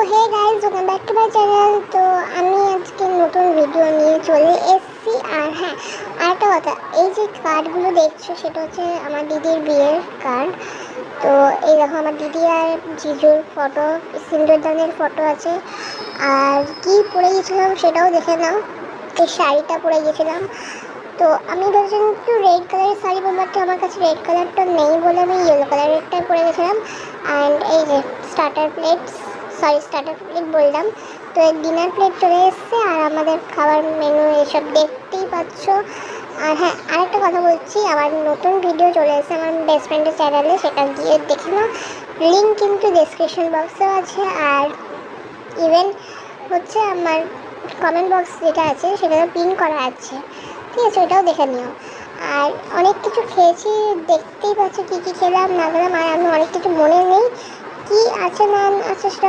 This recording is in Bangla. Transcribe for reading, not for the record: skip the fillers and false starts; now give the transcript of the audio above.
Hey guys, welcome back to my channel. তো আমি আজকে নতুন ভিডিও নিয়ে চলে এসেছি। আর হ্যাঁ, আরেকটা কথা, এই যে কার্ডগুলো দেখছো সেটা হচ্ছে আমার দিদির বিয়ের কার্ড। তো এই দেখো আমার দিদি আর জিজুর ফটো, সিন্দুরদানের ফটো আছে। আর কি পরে গেছিলাম সেটাও দেখে নাও, এই শাড়িটা পরে গেছিলাম। তো আমি ভেবেছিলাম একটু রেড কালারের শাড়ি পরবো, বাট আমার কাছে রেড কালারটা নেই বলে আমি ইয়েলো কালারেরটাই পরে গেছিলাম। অ্যান্ড এই যে স্টার্টার প্লেট বললাম, তো এই ডিনার প্লেট চলে এসছে আর আমাদের খাবার মেনু এসব দেখতেই পাচ্ছ। আর হ্যাঁ, আরেকটা কথা বলছি, আমার নতুন ভিডিও চলে এসেছে আমার বেস্ট ফ্রেন্ডের চ্যানেলে, সেটা গিয়ে দেখে নাও। লিঙ্ক কিন্তু ডেসক্রিপশন বক্সেও আছে। আর ইভেন হচ্ছে আমার কমেন্ট বক্স যেটা আছে সেটাতে পিন করা আছে, ঠিক আছে, ওটাও দেখে নিও। আর অনেক কিছু খেয়েছি, দেখতেই পাচ্ছ কী কী খেলাম না খেলাম। আর আমি অনেক কিছু মনে নেই, কী আছে না আছে সেটাও